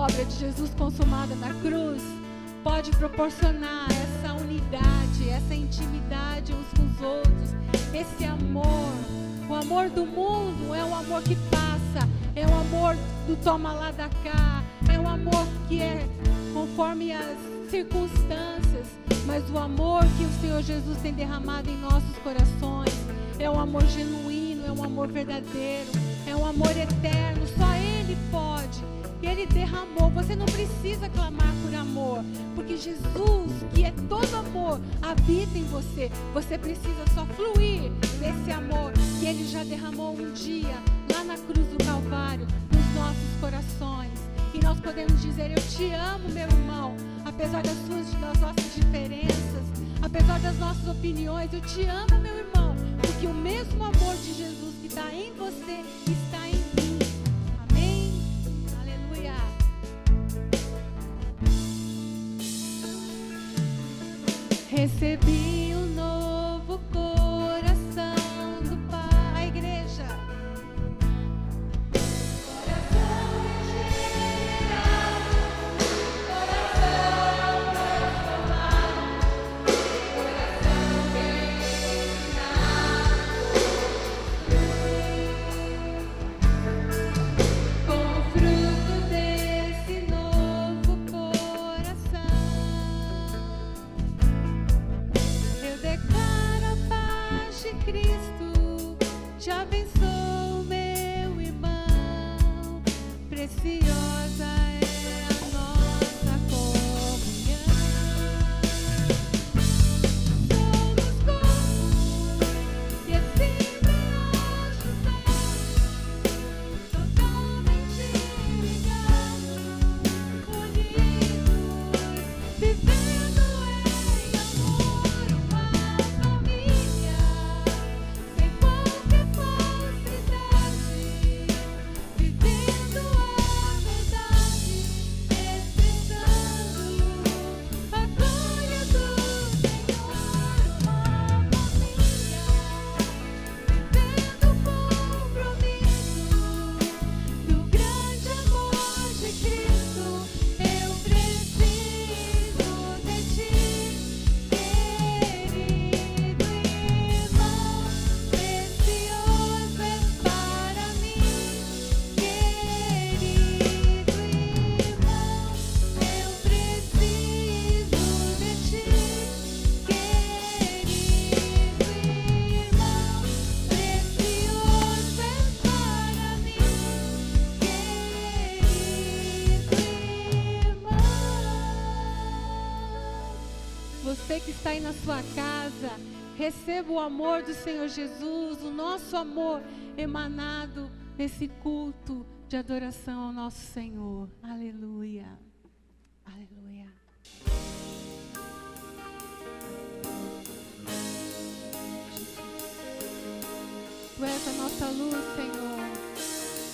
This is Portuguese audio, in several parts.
obra de Jesus consumada na cruz pode proporcionar essa unidade, essa intimidade uns com os outros, esse amor. O amor do mundo é um amor que passa, é um amor do toma lá da cá, é um amor que é conforme as circunstâncias, mas o amor que o Senhor Jesus tem derramado em nossos corações é um amor genuíno, é um amor verdadeiro, é um amor eterno, só Ele pode. Ele derramou, você não precisa clamar por amor, porque Jesus, que é todo amor, habita em você. Você precisa só fluir desse amor que Ele já derramou um dia, lá na cruz do Calvário, nos nossos corações. E nós podemos dizer: eu te amo, meu irmão, apesar das nossas diferenças, apesar das nossas opiniões, eu te amo, meu irmão, porque o mesmo amor de Jesus que está em você está em mim. Amém? Aleluia. Recebi um novo coração do Pai. Igreja. Cristo te abençoe, meu irmão, preciosa é a nossa comunhão. Somos corpo e assim totalmente ligados, unidos, vivendo em amor, uma família. Você que está aí na sua casa, receba o amor do Senhor Jesus, o nosso amor emanado nesse culto de adoração ao nosso Senhor. Aleluia. Aleluia. Tu és a nossa luz, Senhor.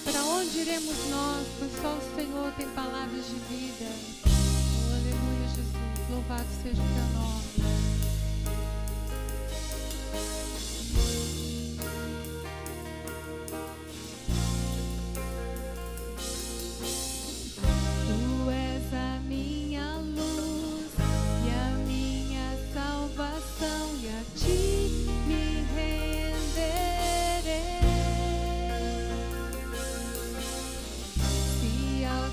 Para onde iremos nós? Pois só o Senhor tem palavras de vida. Oh, aleluia, Jesus. Louvado seja o teu nome. Tu és a minha luz e a minha salvação, e a ti me renderei. Se ao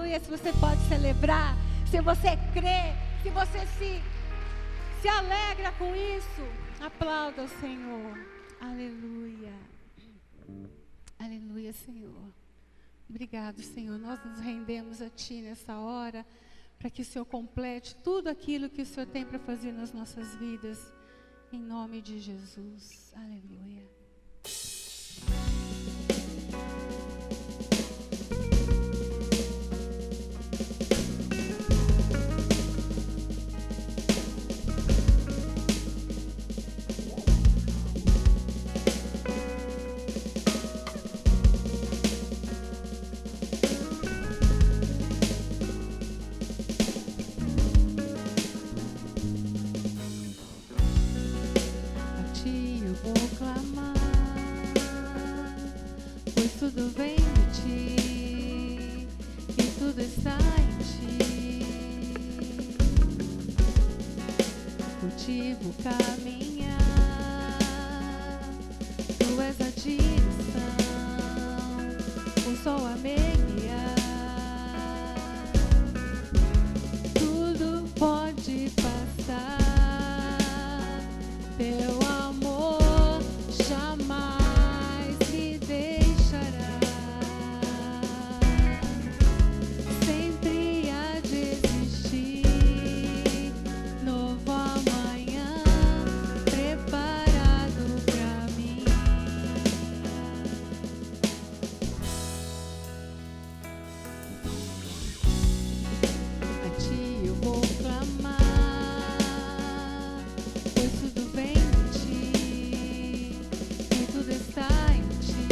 aleluia. Se você pode celebrar, se você crê, se você se alegra com isso, aplauda o Senhor. Aleluia. Aleluia, Senhor. Obrigado, Senhor. Nós nos rendemos a Ti nessa hora, para que o Senhor complete tudo aquilo que o Senhor tem para fazer nas nossas vidas. Em nome de Jesus. Aleluia. Tudo vem de Ti, e tudo está em Ti. Contigo caminhar, Tu és a direção, o sol a me guiar. Tudo pode passar, Teu amor jamais me deixará. Sempre há de existir novo amanhã preparado pra mim. A Ti eu vou clamar, pois tudo vem de Ti e tudo está em Ti.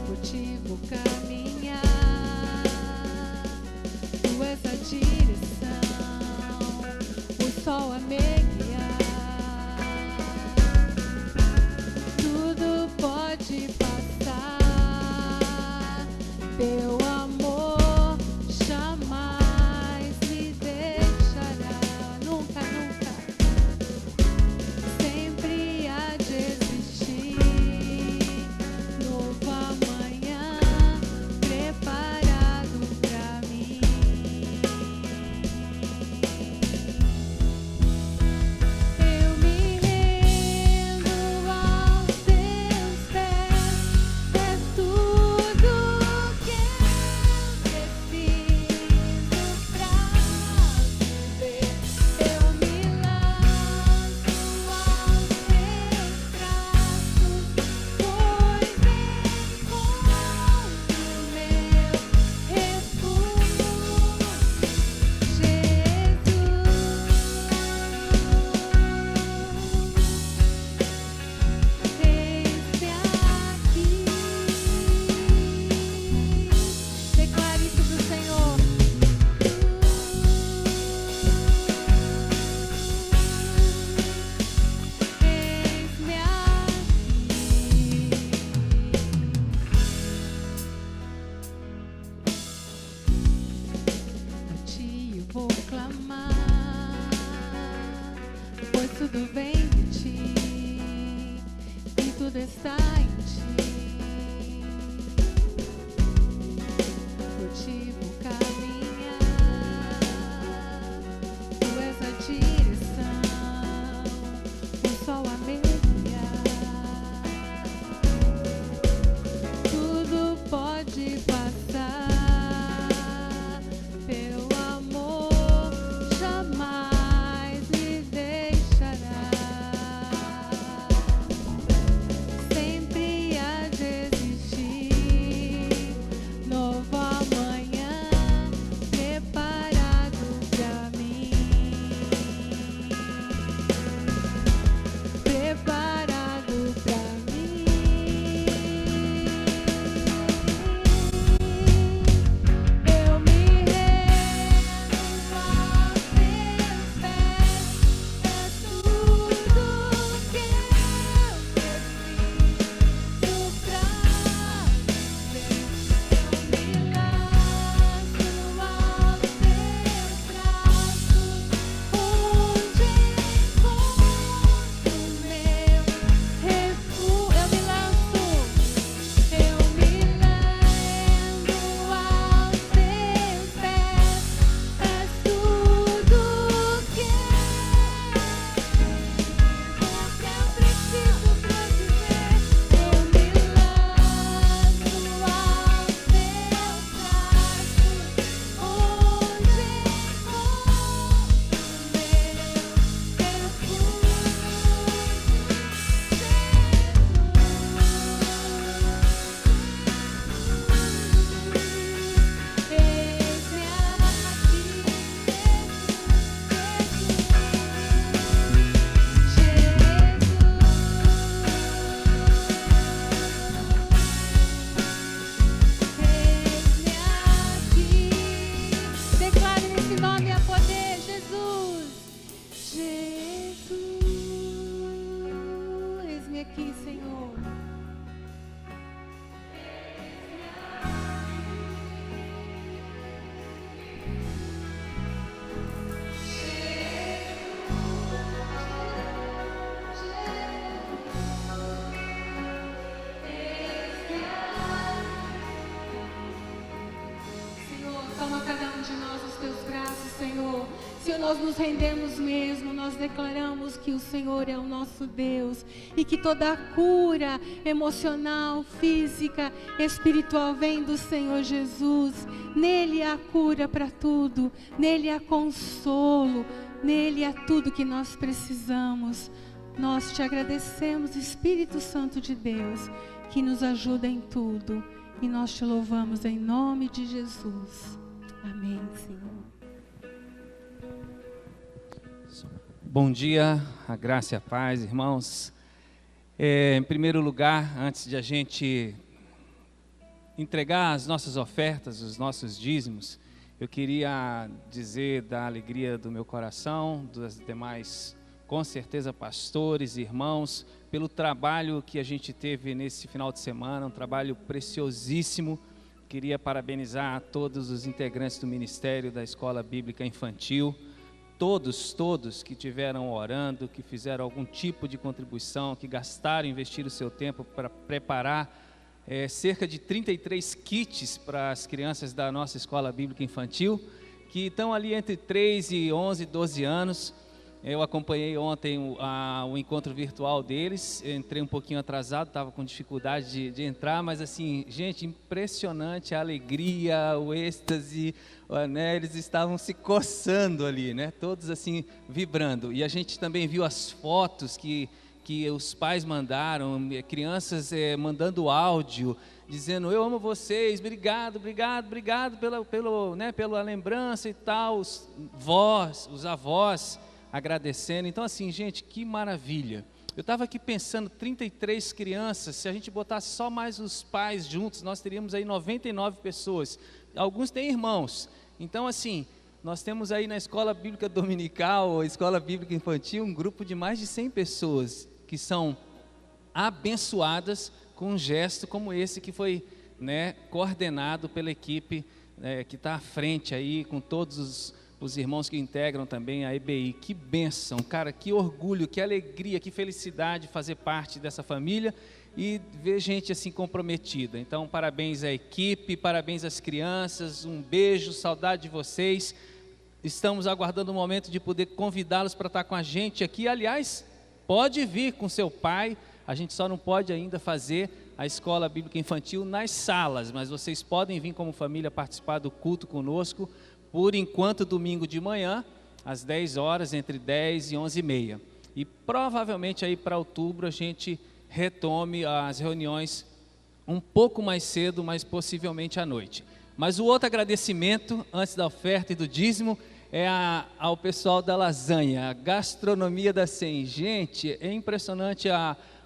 Contigo caminhar, Tu és a direção, o sol a me guiar. Tudo pode passar, Teu amor jamais me deixará. Nunca, nunca. Sempre há de existir novo amanhã preparado pra mim. Eu me rendo aos Teus pés, és tudo que eu preciso pra viver. Eu me lanço aos Teus braços, pois encontro meu refúgio, Eis-me aqui. Declare isso pro Senhor. Eis-me aqui. A Ti eu vou clamar, pois tudo vem de Ti e tudo está em Ti. Contigo caminhar, Tu és a direção, o sol a me guiar. Tudo pode passar, Teu amor jamais me deixará. Sempre há de existir novo amanhã preparado pra mim. Preparado pra mim. nós nos rendemos mesmo, nós declaramos que o Senhor é o nosso Deus e que toda a cura emocional, física, espiritual vem do Senhor Jesus. Nele há cura para tudo, nele há consolo, nele há tudo que nós precisamos. Nós te agradecemos, Espírito Santo de Deus, que nos ajuda em tudo, e nós te louvamos em nome de Jesus. Amém, Senhor. Bom dia, a graça e a paz, irmãos. Em primeiro lugar, antes de a gente entregar as nossas ofertas, os nossos dízimos, eu queria dizer da alegria do meu coração, dos demais, com certeza, pastores e irmãos, pelo trabalho que a gente teve nesse final de semana, um trabalho preciosíssimo. Queria parabenizar a todos os integrantes do Ministério da Escola Bíblica Infantil, todos que tiveram orando, que fizeram algum tipo de contribuição, que gastaram, investiram o seu tempo para preparar cerca de 33 kits para as crianças da nossa Escola Bíblica Infantil, que estão ali entre 3 e 11, 12 anos. Eu acompanhei ontem o encontro virtual deles, entrei um pouquinho atrasado, estava com dificuldade de entrar, mas assim, gente, impressionante a alegria, o êxtase, né? Eles estavam se coçando ali, né? Todos assim, vibrando. E a gente também viu as fotos que os pais mandaram, crianças mandando áudio, dizendo: eu amo vocês, obrigado pela lembrança e tal, os avós agradecendo. Então assim, gente, que maravilha. Eu estava aqui pensando, 33 crianças, se a gente botasse só mais os pais juntos, nós teríamos aí 99 pessoas. Alguns têm irmãos. Então assim, nós temos aí na Escola Bíblica Dominical, ou Escola Bíblica Infantil, um grupo de mais de 100 pessoas que são abençoadas com um gesto como esse que foi, né, coordenado pela equipe que está à frente aí, com todos os irmãos que integram também a EBI. Que bênção, cara, que orgulho, que alegria, que felicidade fazer parte dessa família e ver gente assim comprometida. Então, parabéns à equipe, parabéns às crianças, um beijo, saudade de vocês. Estamos aguardando o momento de poder convidá-los para estar com a gente aqui. Aliás, pode vir com seu pai, a gente só não pode ainda fazer a Escola Bíblica Infantil nas salas, mas vocês podem vir como família participar do culto conosco, por enquanto domingo de manhã, às 10 horas, entre 10 e 11h30. E provavelmente aí para outubro a gente retome as reuniões um pouco mais cedo, mas possivelmente à noite. Mas o outro agradecimento, antes da oferta e do dízimo, é ao pessoal da lasanha, a gastronomia da 100. Gente, é impressionante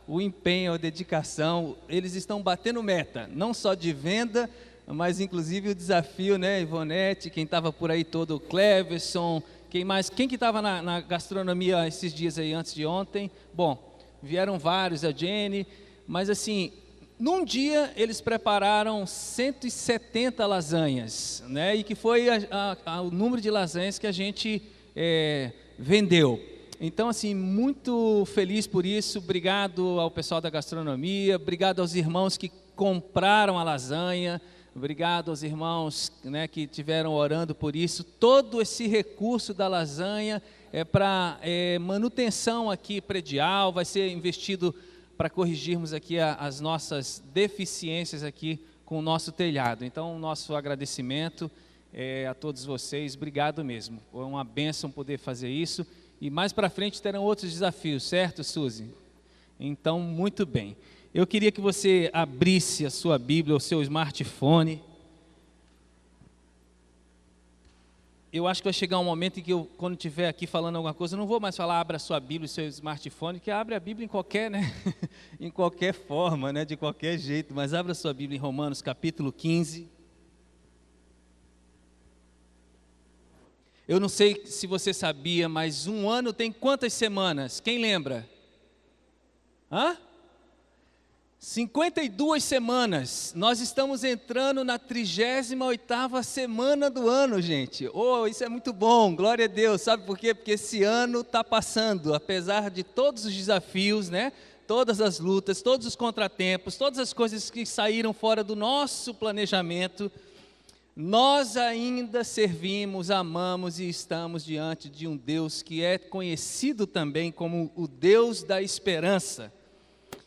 o empenho, a dedicação. Eles estão batendo meta, não só de venda, mas inclusive o desafio, né, Ivonete, quem estava por aí todo, o Cleverson, quem mais? Quem que estava na gastronomia esses dias aí, antes de ontem? Bom, vieram vários, a Jenny, mas assim, num dia eles prepararam 170 lasanhas, né, e que foi o número de lasanhas que a gente vendeu. Então assim, muito feliz por isso. Obrigado ao pessoal da gastronomia, obrigado aos irmãos que compraram a lasanha, obrigado aos irmãos, né, que estiveram orando por isso. Todo esse recurso da lasanha é para manutenção aqui predial, vai ser investido para corrigirmos aqui as nossas deficiências aqui com o nosso telhado. Então, o nosso agradecimento a todos vocês, obrigado mesmo. Foi uma bênção poder fazer isso. E mais para frente terão outros desafios, certo, Suzy? Então, muito bem. Eu queria que você abrisse a sua Bíblia, o seu smartphone. Eu acho que vai chegar um momento em que quando estiver aqui falando alguma coisa, eu não vou mais falar abra a sua Bíblia, o seu smartphone, que abre a Bíblia em qualquer, né? em qualquer forma, né? De qualquer jeito, mas abra a sua Bíblia em Romanos capítulo 15. Eu não sei se você sabia, mas um ano tem quantas semanas? Quem lembra? 52 semanas. Nós estamos entrando na 38ª semana do ano, gente. Oh, isso é muito bom, glória a Deus. Sabe por quê? Porque esse ano está passando, apesar de todos os desafios, né? Todas as lutas, todos os contratempos, todas as coisas que saíram fora do nosso planejamento. nós ainda servimos, amamos e estamos diante de um Deus que é conhecido também como o Deus da esperança.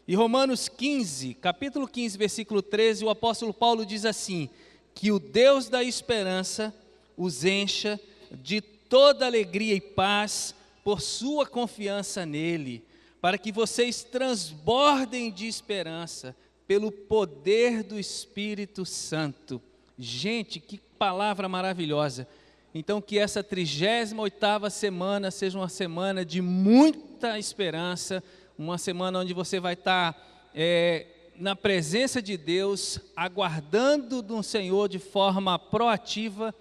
E Romanos 15, capítulo 15, versículo 13, o apóstolo Paulo diz assim: que o Deus da esperança os encha de toda alegria e paz por sua confiança nele, para que vocês transbordem de esperança pelo poder do Espírito Santo. Gente, que palavra maravilhosa. Então que essa 38ª semana seja uma semana de muita esperança, uma semana onde você vai estar na presença de Deus, aguardando do Senhor de forma proativa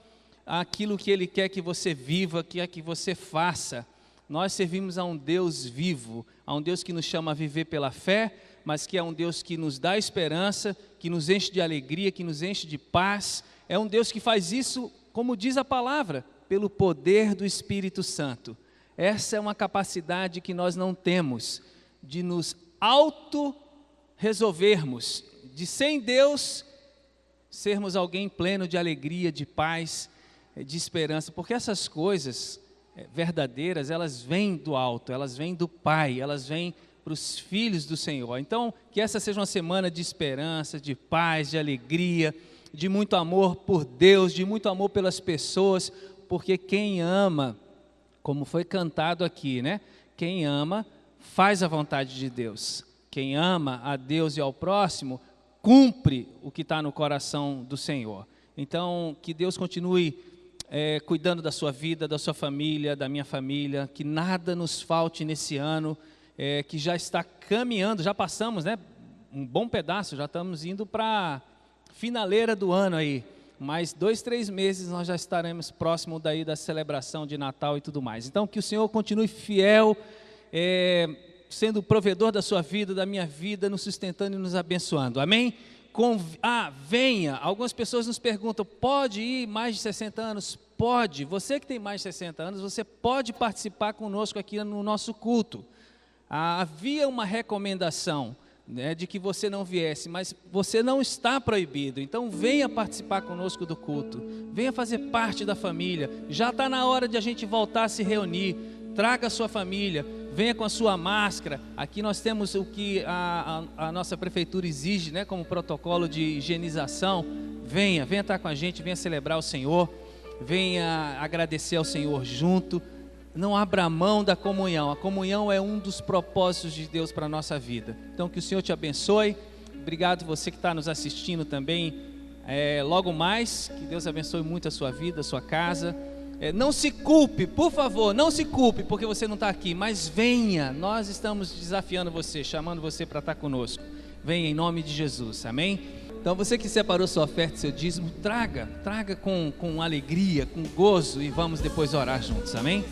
aquilo que Ele quer que você viva, que é que você faça. Nós servimos a um Deus vivo, a um Deus que nos chama a viver pela fé, mas que é um Deus que nos dá esperança, que nos enche de alegria, que nos enche de paz. É um Deus que faz isso, como diz a palavra, pelo poder do Espírito Santo. Essa é uma capacidade que nós não temos, de nos auto-resolvermos, de sem Deus sermos alguém pleno de alegria, de paz, de esperança, porque essas coisas verdadeiras, elas vêm do alto, elas vêm do Pai, elas vêm para os filhos do Senhor. Então, que essa seja uma semana de esperança, de paz, de alegria, de muito amor por Deus, de muito amor pelas pessoas, porque quem ama, como foi cantado aqui, né? Quem ama faz a vontade de Deus. Quem ama a Deus e ao próximo, cumpre o que está no coração do Senhor. Então, que Deus continue cuidando da sua vida, da sua família, da minha família, que nada nos falte nesse ano, que já está caminhando, já passamos, né, um bom pedaço, já estamos indo para a finaleira do ano aí, mais 2, 3 meses nós já estaremos próximo daí da celebração de Natal e tudo mais. Então que o Senhor continue fiel, sendo o provedor da sua vida, da minha vida, nos sustentando e nos abençoando, amém? Venha, algumas pessoas nos perguntam, pode ir mais de 60 anos? Pode, você que tem mais de 60 anos, você pode participar conosco aqui no nosso culto. Havia uma recomendação, né, de que você não viesse, mas você não está proibido, então venha participar conosco do culto, venha fazer parte da família, já está na hora de a gente voltar a se reunir, traga a sua família, venha com a sua máscara, aqui nós temos o que a nossa prefeitura exige, né, como protocolo de higienização, venha estar com a gente, venha celebrar o Senhor, venha agradecer ao Senhor junto, não abra mão da comunhão. A comunhão é um dos propósitos de Deus para a nossa vida. Então que o Senhor te abençoe. Obrigado você que está nos assistindo também. Logo mais, que Deus abençoe muito a sua vida, a sua casa. Não se culpe, por favor, não se culpe porque você não está aqui, mas venha, nós estamos desafiando você, chamando você para estar conosco. Venha em nome de Jesus, amém? Então você que separou sua oferta e seu dízimo, traga com alegria, com gozo, e vamos depois orar juntos, amém?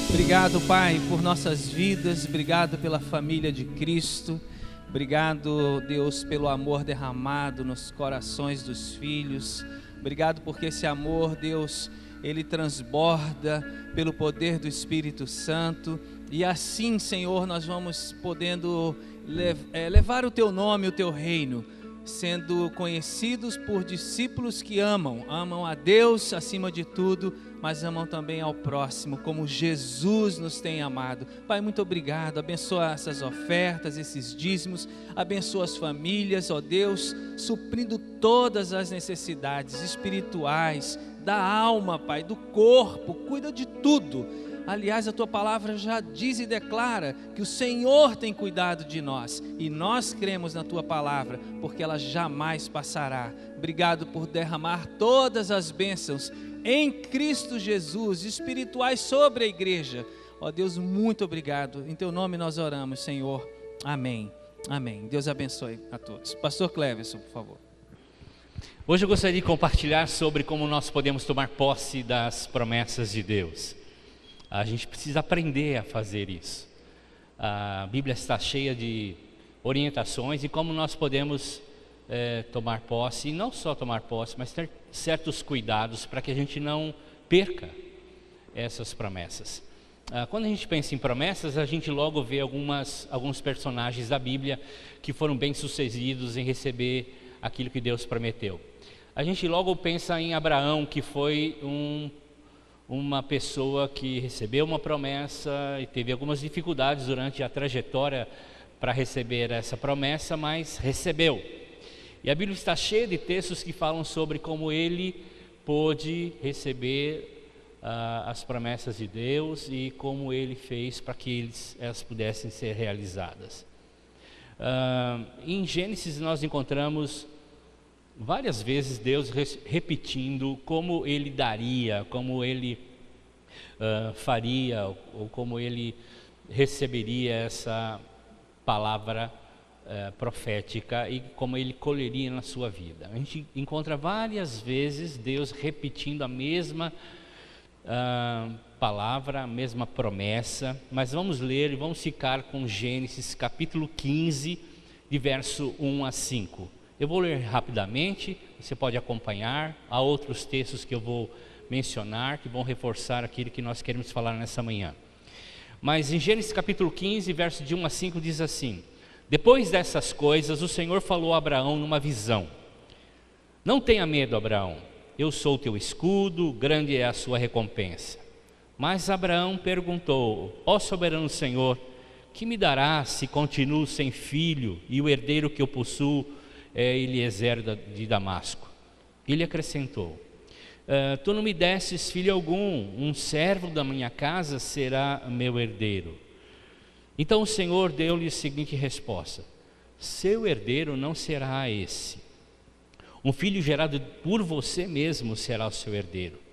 Obrigado, Pai, por nossas vidas, obrigado pela família de Cristo, obrigado, Deus, pelo amor derramado nos corações dos filhos, obrigado porque esse amor, Deus, ele transborda pelo poder do Espírito Santo, e assim, Senhor, nós vamos podendo levar o Teu nome, o Teu reino, sendo conhecidos por discípulos que amam a Deus acima de tudo, mas amam também ao próximo, como Jesus nos tem amado. Pai, muito obrigado, abençoa essas ofertas, esses dízimos, abençoa as famílias, ó Deus, suprindo todas as necessidades espirituais, da alma, Pai, do corpo, cuida de tudo. Aliás, a tua palavra já diz e declara que o Senhor tem cuidado de nós. E nós cremos na tua palavra, porque ela jamais passará. Obrigado por derramar todas as bênçãos em Cristo Jesus, espirituais sobre a igreja. Ó Deus, muito obrigado. Em teu nome nós oramos, Senhor. Amém. Amém. Deus abençoe a todos. Pastor Cleverson, por favor. Hoje eu gostaria de compartilhar sobre como nós podemos tomar posse das promessas de Deus. A gente precisa aprender a fazer isso. A Bíblia está cheia de orientações e como nós podemos tomar posse, e não só tomar posse, mas ter certos cuidados para que a gente não perca essas promessas. Quando a gente pensa em promessas, a gente logo vê alguns personagens da Bíblia que foram bem-sucedidos em receber aquilo que Deus prometeu. A gente logo pensa em Abraão, que foi uma pessoa que recebeu uma promessa e teve algumas dificuldades durante a trajetória para receber essa promessa, mas recebeu. E a Bíblia está cheia de textos que falam sobre como ele pôde receber as promessas de Deus e como ele fez para que elas pudessem ser realizadas. Em Gênesis nós encontramos várias vezes Deus repetindo como ele daria, como ele faria, ou como ele receberia essa palavra profética e como ele colheria na sua vida. A gente encontra várias vezes Deus repetindo a mesma palavra, a mesma promessa, mas vamos ler e vamos ficar com Gênesis capítulo 15, de verso 1 a 5. Eu vou ler rapidamente, você pode acompanhar. Há outros textos que eu vou mencionar, que vão reforçar aquilo que nós queremos falar nessa manhã. Mas em Gênesis capítulo 15, verso de 1 a 5 diz assim: depois dessas coisas, o Senhor falou a Abraão numa visão: não tenha medo, Abraão, eu sou teu escudo, grande é a sua recompensa. Mas Abraão perguntou: ó soberano Senhor, que me darás se continuo sem filho e o herdeiro que eu possuo é Eliezer de Damasco? Ele acrescentou: tu não me desses filho algum, um servo da minha casa será meu herdeiro. Então o Senhor deu-lhe a seguinte resposta: seu herdeiro não será esse, um filho gerado por você mesmo será o seu herdeiro.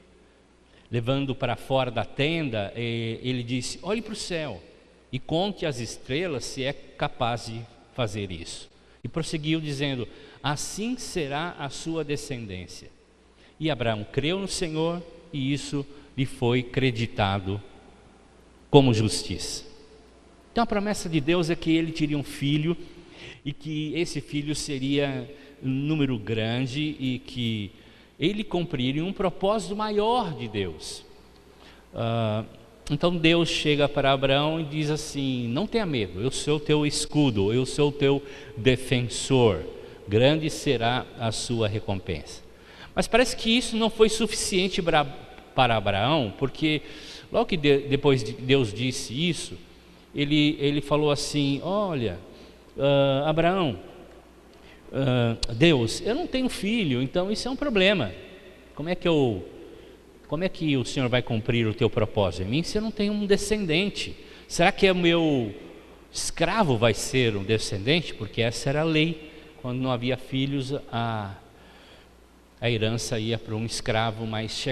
Levando para fora da tenda, ele disse: olhe para o céu e conte as estrelas, se é capaz de fazer isso. E prosseguiu dizendo: assim será a sua descendência. E Abraão creu no Senhor e isso lhe foi creditado como justiça. Então a promessa de Deus é que ele teria um filho e que esse filho seria um número grande e que ele cumpriria um propósito maior de Deus. Então Deus chega para Abraão e diz assim: não tenha medo, eu sou o teu escudo, eu sou o teu defensor, grande será a sua recompensa. Mas parece que isso não foi suficiente para Abraão, porque logo que depois Deus disse isso, ele falou assim: olha, Abraão, Deus, eu não tenho filho, então isso é um problema. Como é que o Senhor vai cumprir o teu propósito em mim se eu não tenho um descendente? Será que o meu escravo vai ser um descendente? Porque essa era a lei, quando não havia filhos, a herança ia para um escravo mais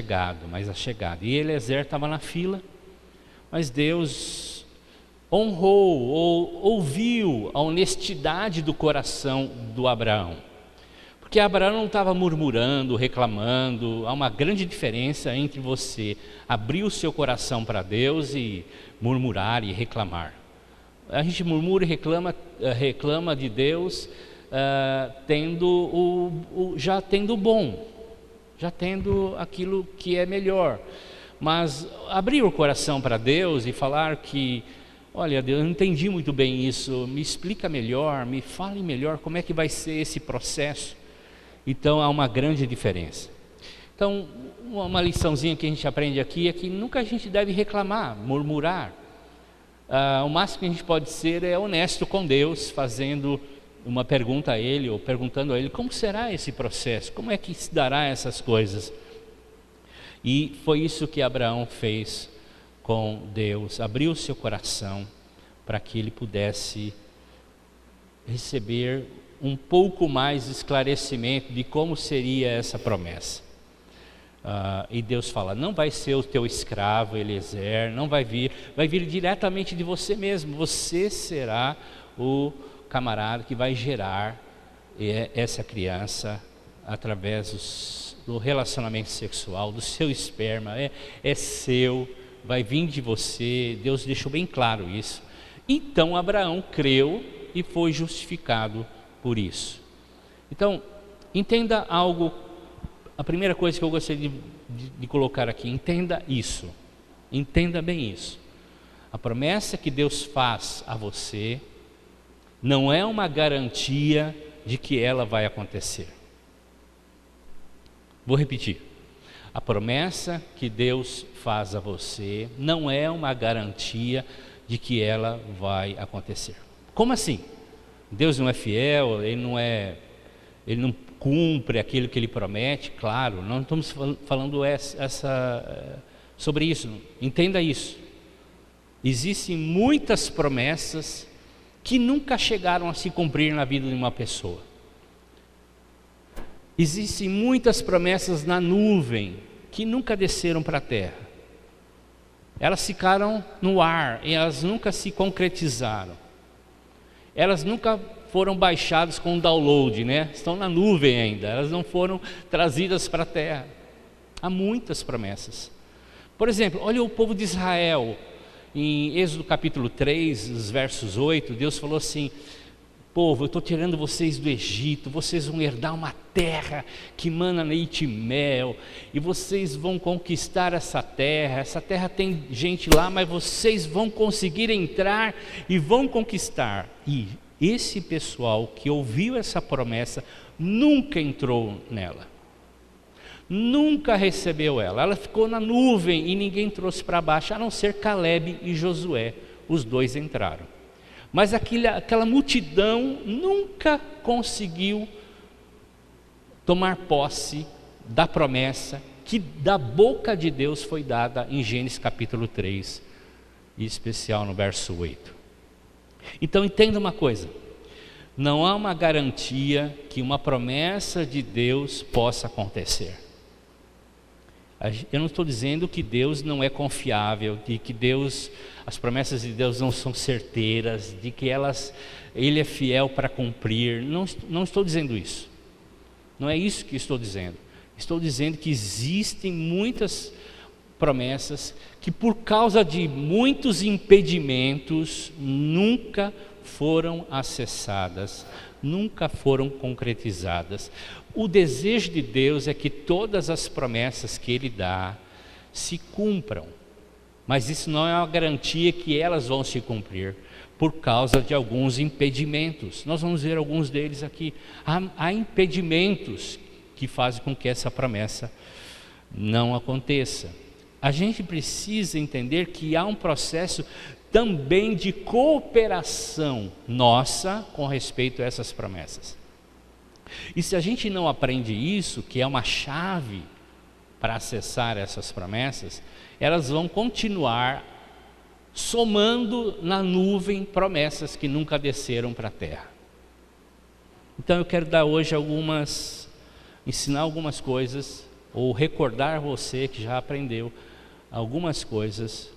achegado. E Eliezer estava na fila, mas Deus honrou ou ouviu a honestidade do coração do Abraão. Porque Abraão não estava murmurando, reclamando. Há uma grande diferença entre você abrir o seu coração para Deus e murmurar e reclamar. A gente murmura e reclama de Deus já tendo o bom, já tendo aquilo que é melhor. Mas abrir o coração para Deus e falar que: olha, Deus, eu não entendi muito bem isso, me explica melhor, me fale melhor como é que vai ser esse processo. Então há uma grande diferença. Então uma liçãozinha que a gente aprende aqui é que nunca a gente deve reclamar, murmurar. O máximo que a gente pode ser é honesto com Deus, fazendo uma pergunta a Ele, ou perguntando a Ele: como será esse processo? Como é que se dará essas coisas? E foi isso que Abraão fez com Deus, abriu o seu coração para que ele pudesse receber um pouco mais de esclarecimento de como seria essa promessa. E Deus fala, não vai ser o teu escravo Eliezer, não vai vir diretamente de você mesmo, você será o camarada que vai gerar essa criança através do relacionamento sexual, do seu esperma, é seu, vai vir de você. Deus deixou bem claro isso. Então Abraão creu e foi justificado por isso. Então, entenda algo, a primeira coisa que eu gostaria de colocar aqui, entenda isso, entenda bem isso. A promessa que Deus faz a você não é uma garantia de que ela vai acontecer. Vou repetir. A promessa que Deus faz a você não é uma garantia de que ela vai acontecer. Como assim? Deus não é fiel, Ele não cumpre aquilo que Ele promete? Claro, não estamos falando sobre isso, entenda isso. Existem muitas promessas que nunca chegaram a se cumprir na vida de uma pessoa. Existem muitas promessas na nuvem que nunca desceram para a terra. Elas ficaram no ar e elas nunca se concretizaram. Elas nunca foram baixadas com download, né? Estão na nuvem ainda, elas não foram trazidas para a terra. Há muitas promessas. Por exemplo, olha o povo de Israel, em Êxodo capítulo 3, os versos 8, Deus falou assim: povo, eu estou tirando vocês do Egito, vocês vão herdar uma terra que mana leite e mel, e vocês vão conquistar essa terra tem gente lá, mas vocês vão conseguir entrar e vão conquistar. E esse pessoal que ouviu essa promessa nunca entrou nela, nunca recebeu ela ficou na nuvem e ninguém trouxe para baixo, a não ser Caleb e Josué, os dois entraram. Mas aquela multidão nunca conseguiu tomar posse da promessa que da boca de Deus foi dada em Gênesis capítulo 3, em especial no verso 8. Então entenda uma coisa, não há uma garantia que uma promessa de Deus possa acontecer. Eu não estou dizendo que Deus não é confiável, de que as promessas de Deus não são certeiras, de que Ele é fiel para cumprir. Não estou dizendo isso. Não é isso que estou dizendo. Estou dizendo que existem muitas promessas que por causa de muitos impedimentos nunca foram acessadas, nunca foram concretizadas. O desejo de Deus é que todas as promessas que Ele dá se cumpram, mas isso não é uma garantia que elas vão se cumprir, por causa de alguns impedimentos. Nós vamos ver alguns deles aqui. Há impedimentos que fazem com que essa promessa não aconteça. A gente precisa entender que há um processo também de cooperação nossa com respeito a essas promessas. E se a gente não aprende isso, que é uma chave para acessar essas promessas, elas vão continuar somando na nuvem promessas que nunca desceram para a terra. Então eu quero dar hoje ensinar algumas coisas, ou recordar você que já aprendeu algumas coisas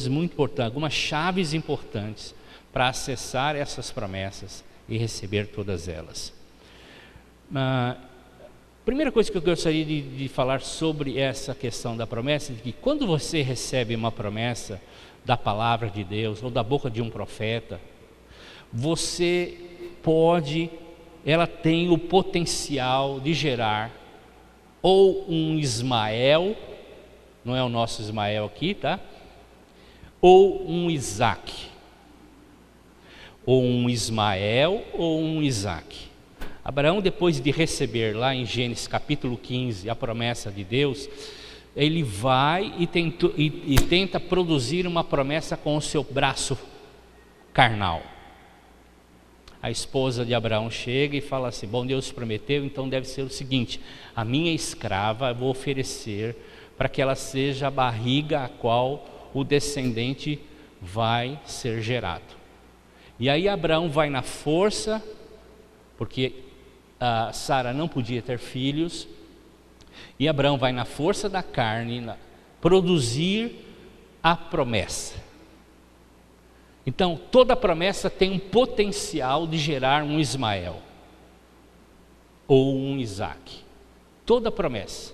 muito importantes, algumas chaves importantes para acessar essas promessas e receber todas elas. A primeira coisa que eu gostaria de falar sobre essa questão da promessa, é que quando você recebe uma promessa da palavra de Deus ou da boca de um profeta, ela tem o potencial de gerar ou um Ismael, não é o nosso Ismael aqui, tá? Ou um Isaac, ou um Ismael ou um Isaac. Abraão, depois de receber lá em Gênesis capítulo 15 a promessa de Deus, ele vai e tenta produzir uma promessa com o seu braço carnal. A esposa de Abraão chega e fala assim: bom, Deus prometeu, então deve ser o seguinte: a minha escrava eu vou oferecer para que ela seja a barriga a qual o descendente vai ser gerado. E aí Abraão vai na força, porque Sara não podia ter filhos, e Abraão vai na força da carne produzir a promessa. Então toda promessa tem um potencial de gerar um Ismael ou um Isaque. Toda promessa.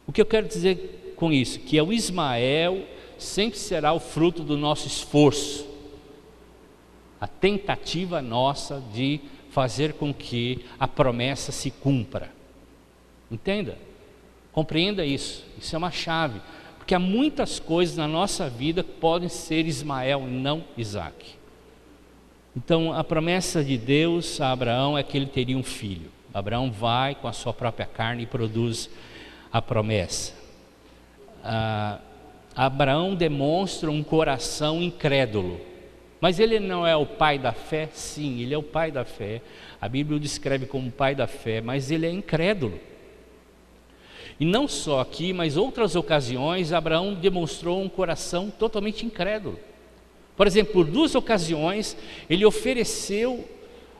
O que eu quero dizer com isso? Que o Ismael sempre será o fruto do nosso esforço, a tentativa nossa de fazer com que a promessa se cumpra. Entenda? Compreenda isso. Isso é uma chave. Porque há muitas coisas na nossa vida que podem ser Ismael e não Isaque. Então a promessa de Deus a Abraão é que ele teria um filho. Abraão vai com a sua própria carne e produz a promessa. Abraão demonstra um coração incrédulo. Mas ele não é o pai da fé? Sim, ele é o pai da fé. A Bíblia o descreve como pai da fé, mas ele é incrédulo. E não só aqui, mas outras ocasiões, Abraão demonstrou um coração totalmente incrédulo. Por exemplo, por 2 ocasiões, ele ofereceu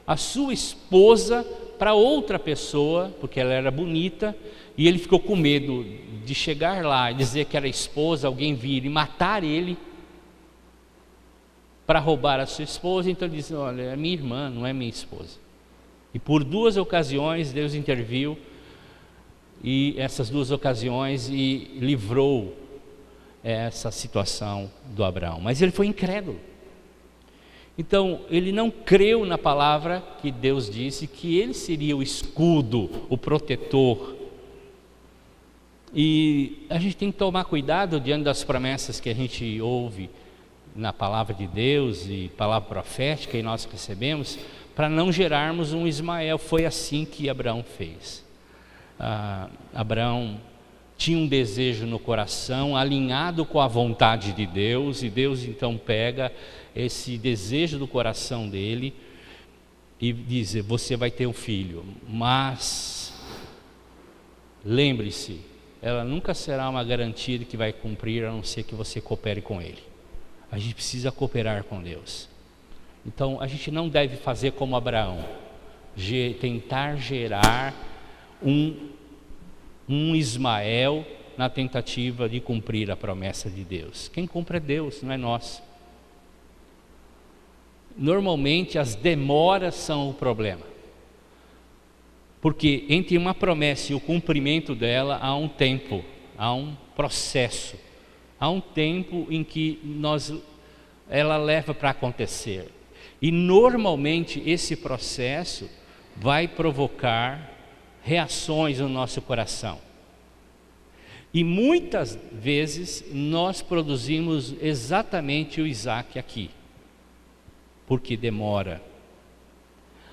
a sua esposa para outra pessoa, porque ela era bonita, e ele ficou com medo de chegar lá e dizer que era esposa, alguém vir e matar ele, para roubar a sua esposa. Então ele disse: olha, é minha irmã, não é minha esposa. E por 2 ocasiões Deus interviu, e essas 2 ocasiões, e livrou essa situação do Abraão. Mas ele foi incrédulo. Então ele não creu na palavra que Deus disse, que ele seria o escudo, o protetor. E a gente tem que tomar cuidado diante das promessas que a gente ouve na palavra de Deus e palavra profética que nós recebemos, para não gerarmos um Ismael. Foi assim que Abraão fez. Abraão tinha um desejo no coração alinhado com a vontade de Deus, e Deus então pega esse desejo do coração dele e diz: você vai ter um filho, mas lembre-se, ela nunca será uma garantia de que vai cumprir, a não ser que você coopere com ele. A gente precisa cooperar com Deus. Então a gente não deve fazer como Abraão, tentar gerar um Ismael na tentativa de cumprir a promessa de Deus. Quem cumpre é Deus, não é nós. Normalmente as demoras são o problema, porque entre uma promessa e o cumprimento dela há um tempo, há um processo, há um tempo em que ela leva para acontecer, e normalmente esse processo vai provocar reações no nosso coração, e muitas vezes nós produzimos exatamente o Isaque aqui, porque demora.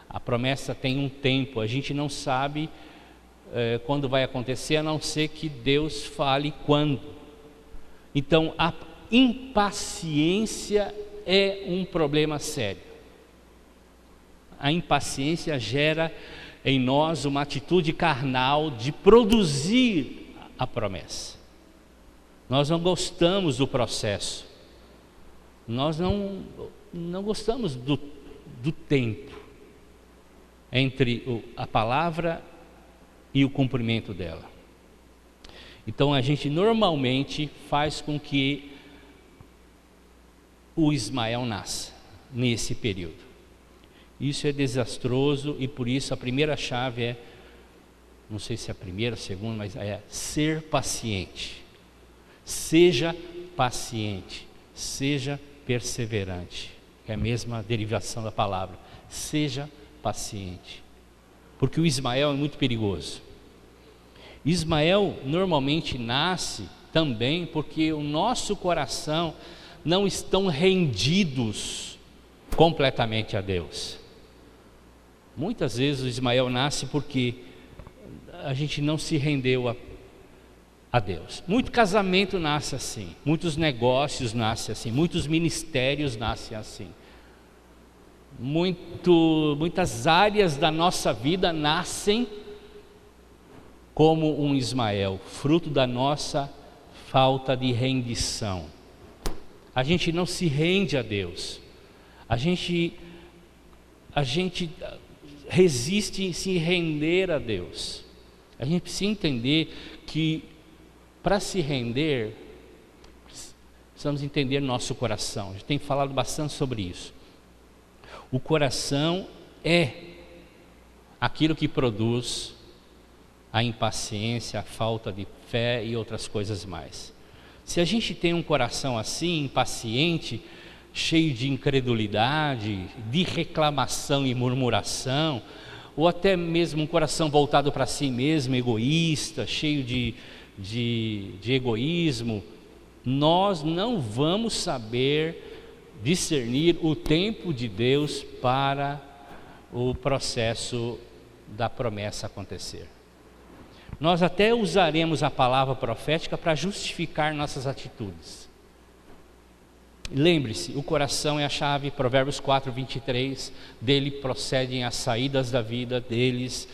A promessa tem um tempo, a gente não sabe quando vai acontecer, a não ser que Deus fale quando. Então a impaciência é um problema sério. A impaciência gera em nós uma atitude carnal de produzir a promessa. Nós não gostamos do processo, nós não gostamos do tempo entre a palavra e o cumprimento dela. Então a gente normalmente faz com que o Ismael nasça nesse período. Isso é desastroso, e por isso a primeira chave é, não sei se é a primeira, a segunda, mas é ser paciente. Seja paciente, seja perseverante, que é a mesma derivação da palavra. Seja paciente, porque o Ismael é muito perigoso. Ismael normalmente nasce também porque o nosso coração não estão rendidos completamente a Deus. Muitas vezes o Ismael nasce porque a gente não se rendeu a Deus. Muito casamento nasce assim, muitos negócios nascem assim, muitos ministérios nascem assim. Muitas áreas da nossa vida nascem como um Ismael, fruto da nossa falta de rendição. A gente não se rende a Deus. A gente resiste em se render a Deus. A gente precisa entender que para se render, precisamos entender nosso coração. A gente tem falado bastante sobre isso. O coração é aquilo que produz a impaciência, a falta de fé e outras coisas mais. Se a gente tem um coração assim, impaciente, cheio de incredulidade, de reclamação e murmuração, ou até mesmo um coração voltado para si mesmo, egoísta, cheio de egoísmo, nós não vamos saber discernir o tempo de Deus para o processo da promessa acontecer. Nós até usaremos a palavra profética para justificar nossas atitudes. Lembre-se, o coração é a chave, Provérbios 4, 23, dele procedem as saídas da vida, deles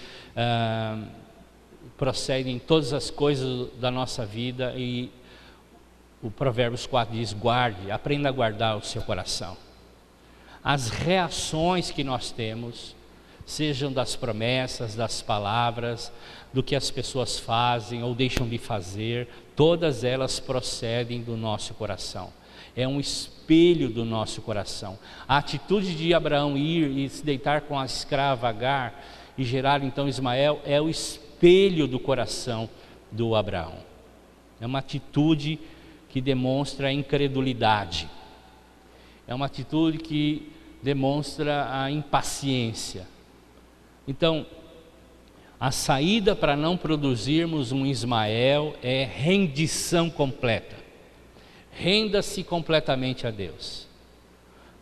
procedem todas as coisas da nossa vida, e o Provérbios 4 diz: guarde, aprenda a guardar o seu coração. As reações que nós temos, sejam das promessas, das palavras, do que as pessoas fazem ou deixam de fazer, todas elas procedem do nosso coração. É um espelho do nosso coração. A atitude de Abraão ir e se deitar com a escrava Agar e gerar então Ismael é o espelho do coração do Abraão. É uma atitude que demonstra a incredulidade. É uma atitude que demonstra a impaciência. Então, a saída para não produzirmos um Ismael é rendição completa. Renda-se completamente a Deus.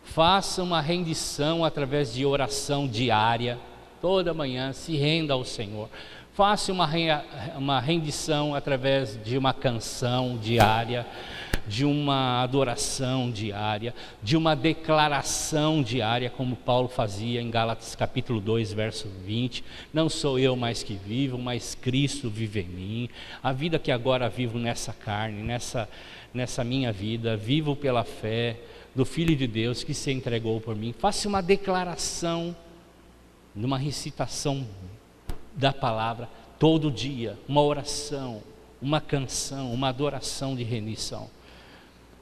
Faça uma rendição através de oração diária. Toda manhã se renda ao Senhor. Faça uma rendição através de uma canção diária, de uma adoração diária, de uma declaração diária, como Paulo fazia em Gálatas capítulo 2, verso 20. Não sou eu mais que vivo, mas Cristo vive em mim. A vida que agora vivo nessa carne, nessa minha vida, vivo pela fé do Filho de Deus que se entregou por mim. Faça uma declaração, numa recitação da palavra todo dia, uma oração, uma canção, uma adoração de rendição.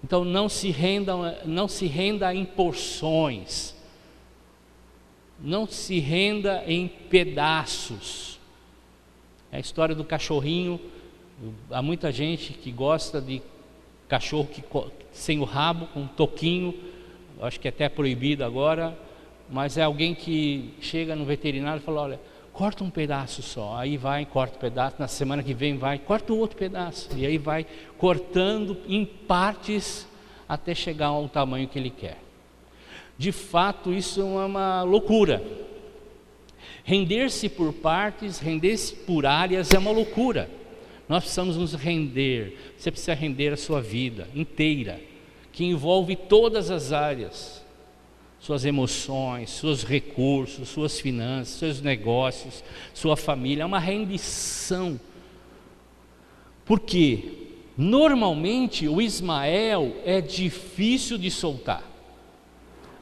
Então não se renda em porções, não se renda em pedaços. É a história do cachorrinho. Há muita gente que gosta de cachorro sem o rabo, com um toquinho. Acho que é até proibido agora, mas é alguém que chega no veterinário e fala: olha, corta um pedaço só. Aí vai, corta um pedaço, na semana que vem vai, corta o outro pedaço, e aí vai cortando em partes até chegar ao tamanho que ele quer. De fato, isso é uma loucura. Render-se por partes, render-se por áreas é uma loucura. Nós precisamos nos render. Você precisa render a sua vida inteira, que envolve todas as áreas, suas emoções, seus recursos, suas finanças, seus negócios, sua família. É uma rendição. Porque normalmente o Ismael é difícil de soltar.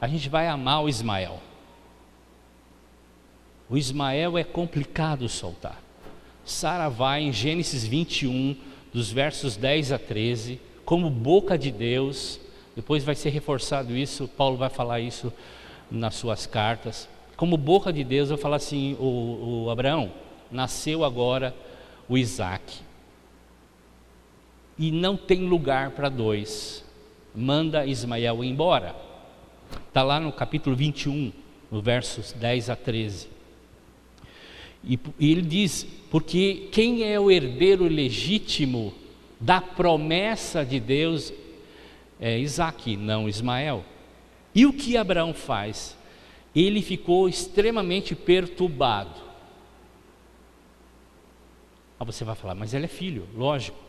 A gente vai amar o Ismael. O Ismael é complicado de soltar. Sara vai em Gênesis 21, dos versos 10 a 13, como boca de Deus. Depois vai ser reforçado isso, Paulo vai falar isso nas suas cartas. Como boca de Deus, vai falar assim: o Abraão, nasceu agora o Isaac, e não tem lugar para dois, manda Ismael embora. Está lá no capítulo 21, no versos 10 a 13. E ele diz: porque quem é o herdeiro legítimo da promessa de Deus é Isaac, não Ismael. E o que Abraão faz? Ele ficou extremamente perturbado. Aí você vai falar: mas ele é filho, lógico.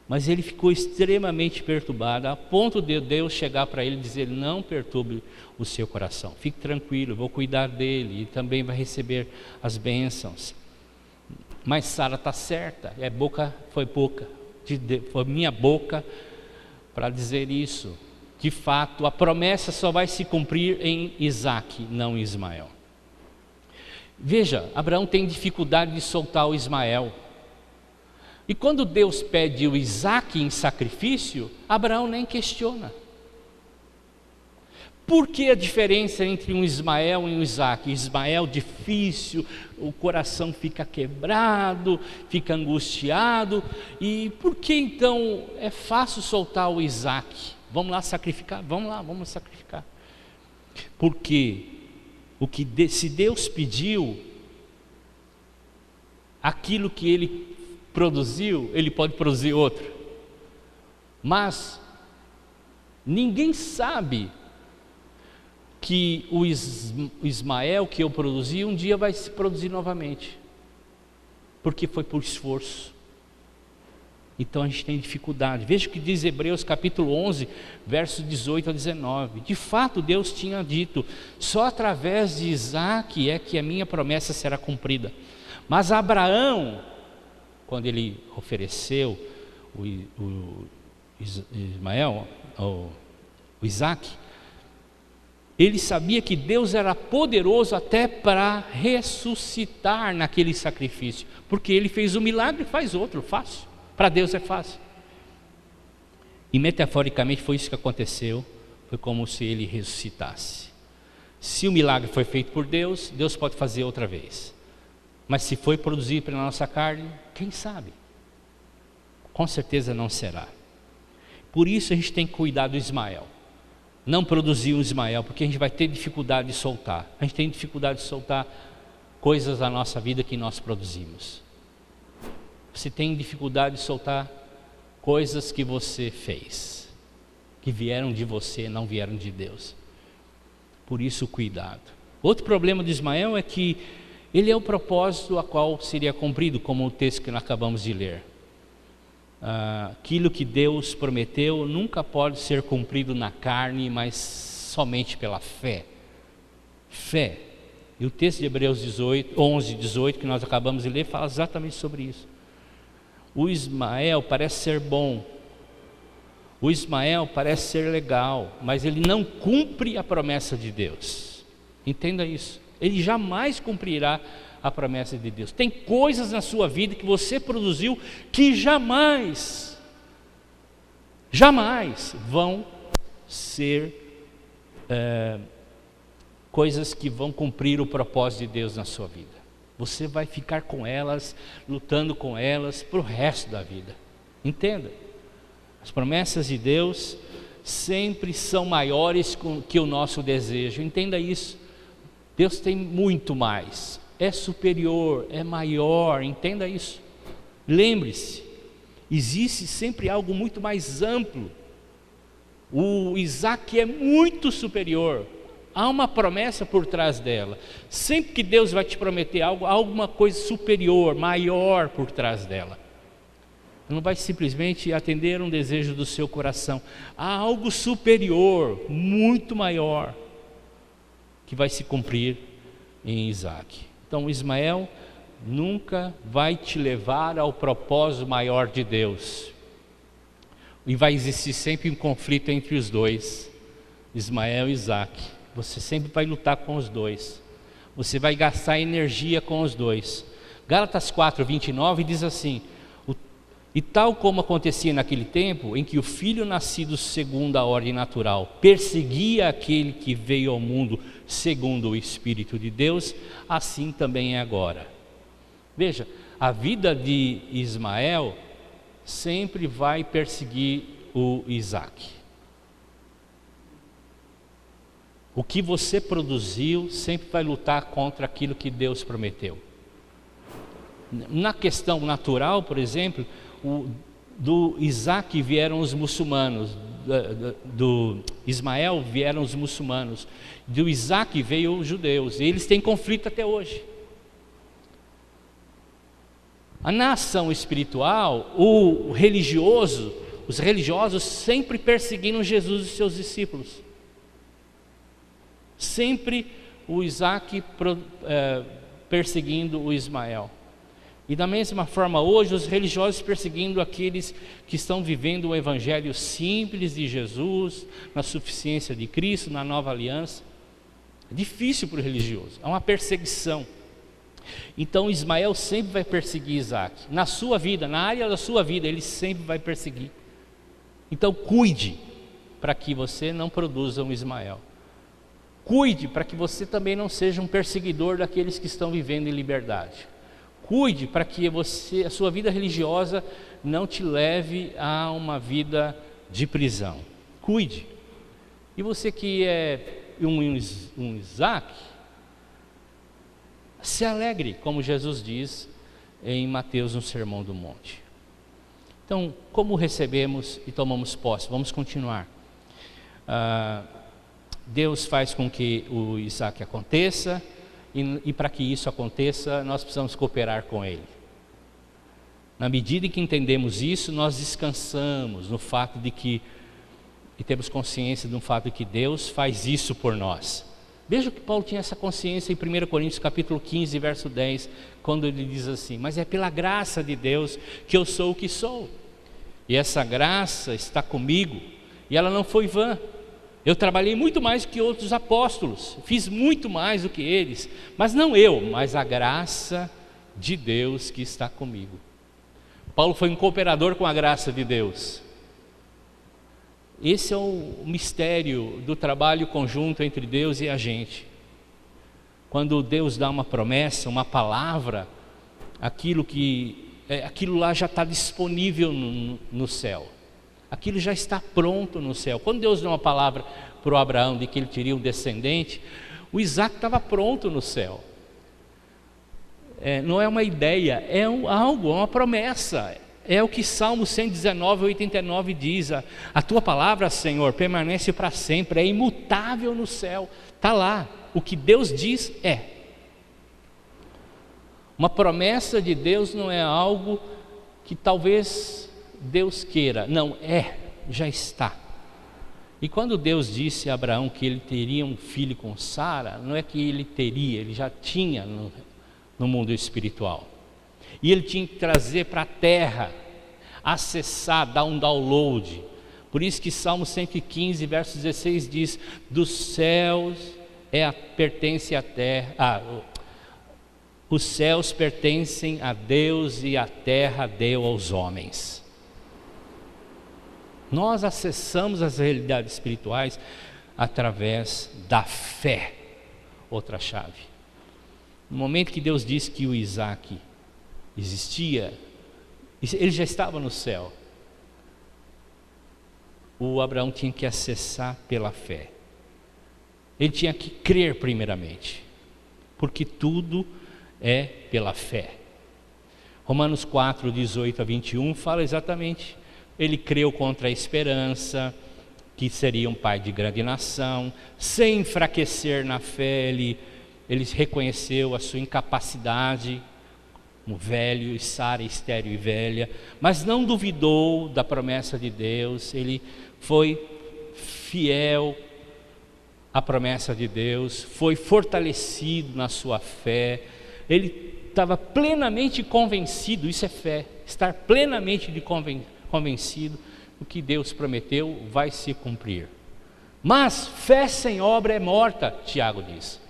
Mas ele ficou extremamente perturbado, a ponto de Deus chegar para ele e dizer: não perturbe o seu coração, fique tranquilo, eu vou cuidar dele, e também vai receber as bênçãos. Mas Sara está certa, foi minha boca, para dizer isso. De fato, a promessa só vai se cumprir em Isaque, não em Ismael. Veja, Abraão tem dificuldade de soltar o Ismael. E quando Deus pede o Isaque em sacrifício, Abraão nem questiona. Por que a diferença entre um Ismael e um Isaque? Ismael difícil, o coração fica quebrado, fica angustiado. E por que então é fácil soltar o Isaque? Vamos lá sacrificar? Vamos sacrificar. Porque se Deus pediu, aquilo que Ele produziu, Ele pode produzir outro. Mas ninguém sabe que o Ismael que eu produzi um dia vai se produzir novamente, porque foi por esforço. Então a gente tem dificuldade. Veja o que diz Hebreus capítulo 11, versos 18 a 19. De fato Deus tinha dito: só através de Isaque é que a minha promessa será cumprida. Mas Abraão, quando ele ofereceu o Isaque, ele sabia que Deus era poderoso até para ressuscitar naquele sacrifício, porque ele fez um milagre e faz outro, fácil. Para Deus é fácil. E metaforicamente foi isso que aconteceu. Foi como se ele ressuscitasse. Se o milagre foi feito por Deus, Deus pode fazer outra vez. Mas se foi produzido pela nossa carne, quem sabe? Com certeza não será. Por isso a gente tem que cuidar do Ismael. Não produzir o Ismael, porque a gente vai ter dificuldade de soltar. A gente tem dificuldade de soltar coisas da nossa vida que nós produzimos. Você tem dificuldade de soltar coisas que você fez, que vieram de você, não vieram de Deus. Por isso, cuidado. Outro problema de Ismael é que ele é o propósito a qual seria cumprido, como o texto que nós acabamos de ler. Aquilo que Deus prometeu nunca pode ser cumprido na carne, mas somente pela fé. Fé. E o texto de Hebreus 11, 18, que nós acabamos de ler, fala exatamente sobre isso. O Ismael parece ser bom, o Ismael parece ser legal, mas ele não cumpre a promessa de Deus. Entenda isso. Ele jamais cumprirá a promessa de Deus. Tem coisas na sua vida que você produziu que jamais vão ser coisas que vão cumprir o propósito de Deus na sua vida. Você vai ficar com elas, lutando com elas para o resto da vida. Entenda, as promessas de Deus sempre são maiores que o nosso desejo. Entenda isso. Deus tem muito mais, é superior, é maior. Entenda isso. Lembre-se, existe sempre algo muito mais amplo. O Isaque é muito superior. Há uma promessa por trás dela. Sempre que Deus vai te prometer algo, há alguma coisa superior, maior por trás dela. Não vai simplesmente atender um desejo do seu coração. Há algo superior, muito maior, que vai se cumprir em Isaque. Então Ismael nunca vai te levar ao propósito maior de Deus. E vai existir sempre um conflito entre os dois, Ismael e Isaque. Você sempre vai lutar com os dois. Você vai gastar energia com os dois. Gálatas 4:29 diz assim: e tal como acontecia naquele tempo, em que o filho nascido segundo a ordem natural perseguia aquele que veio ao mundo segundo o Espírito de Deus, assim também é agora. Veja, a vida de Ismael sempre vai perseguir o Isaque. O que você produziu sempre vai lutar contra aquilo que Deus prometeu. Na questão natural, por exemplo, do Isaque vieram os muçulmanos, do Ismael vieram os muçulmanos, do Isaque veio os judeus, e eles têm conflito até hoje. A nação espiritual, os religiosos sempre perseguiram Jesus e seus discípulos. Sempre o Isaque perseguindo o Ismael. E da mesma forma hoje, os religiosos perseguindo aqueles que estão vivendo o evangelho simples de Jesus, na suficiência de Cristo, na nova aliança. É difícil para o religioso, é uma perseguição. Então Ismael sempre vai perseguir Isaac, na sua vida, na área da sua vida, ele sempre vai perseguir. Então cuide para que você não produza um Ismael. Cuide para que você também não seja um perseguidor daqueles que estão vivendo em liberdade. Cuide para que a sua vida religiosa não te leve a uma vida de prisão. Cuide. E você que é um Isaac, se alegre, como Jesus diz em Mateus no Sermão do Monte. Então, como recebemos e tomamos posse? Vamos continuar. Deus faz com que o Isaac aconteça, e para que isso aconteça, nós precisamos cooperar com Ele. Na medida em que entendemos isso, nós descansamos no fato de que, e temos consciência do fato de que Deus faz isso por nós. Veja que Paulo tinha essa consciência em 1 Coríntios capítulo 15, verso 10, quando ele diz assim: mas é pela graça de Deus que eu sou o que sou, e essa graça está comigo, e ela não foi vã. Eu trabalhei muito mais que outros apóstolos, fiz muito mais do que eles, mas não eu, mas a graça de Deus que está comigo. Paulo foi um cooperador com a graça de Deus. Esse é o mistério do trabalho conjunto entre Deus e a gente. Quando Deus dá uma promessa, uma palavra, aquilo lá já está disponível no céu. Aquilo já está pronto no céu. Quando Deus deu uma palavra para o Abraão de que ele teria um descendente, o Isaac estava pronto no céu. Não é uma ideia, é algo, é uma promessa. É o que Salmo 119, 89 diz: a tua palavra, Senhor, permanece para sempre, é imutável no céu. Está lá, o que Deus diz é. Uma promessa de Deus não é algo que talvez Deus queira, não, já está. E quando Deus disse a Abraão que ele teria um filho com Sara, não é que ele teria, ele já tinha no mundo espiritual. E ele tinha que trazer para a terra, acessar, dar um download. Por isso que Salmo 115, verso 16 diz: dos céus pertence à terra, os céus pertencem a Deus e a terra deu aos homens. Nós acessamos as realidades espirituais através da fé. Outra chave. No momento que Deus disse que o Isaac existia, ele já estava no céu. O Abraão tinha que acessar pela fé. Ele tinha que crer primeiramente, porque tudo é pela fé. Romanos 4, 18 a 21 fala exatamente. Ele creu contra a esperança, que seria um pai de grande nação, sem enfraquecer na fé, ele reconheceu a sua incapacidade, como velho, e Sara estéril e velha, mas não duvidou da promessa de Deus, ele foi fiel à promessa de Deus, foi fortalecido na sua fé, ele estava plenamente convencido, isso é fé, estar plenamente convencido do que Deus prometeu vai se cumprir. Mas fé sem obra é morta, Tiago diz.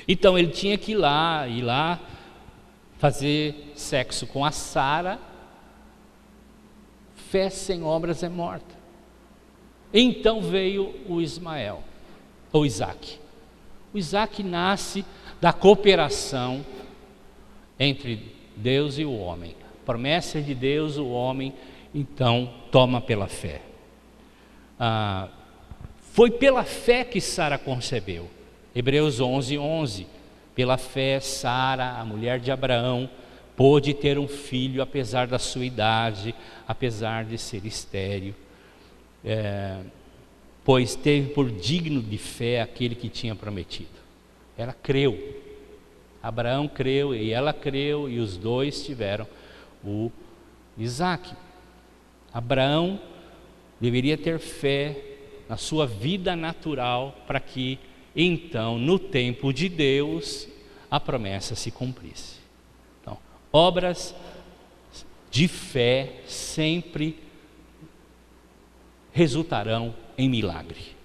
Então ele tinha que ir lá fazer sexo com a Sara. Fé sem obras é morta. Então veio o Ismael, ou Isaac. O Isaac nasce da cooperação entre Deus e o homem. Promessa de Deus, o homem então toma pela fé. Foi pela fé que Sara concebeu. Hebreus 11, 11. Pela fé, Sara, a mulher de Abraão, pôde ter um filho apesar da sua idade, apesar de ser estéril, pois teve por digno de fé aquele que tinha prometido. Ela creu. Abraão creu e ela creu, e os dois tiveram o Isaac. Abraão deveria ter fé na sua vida natural para que então, no tempo de Deus, a promessa se cumprisse. Então, Obras de fé sempre resultarão em milagre.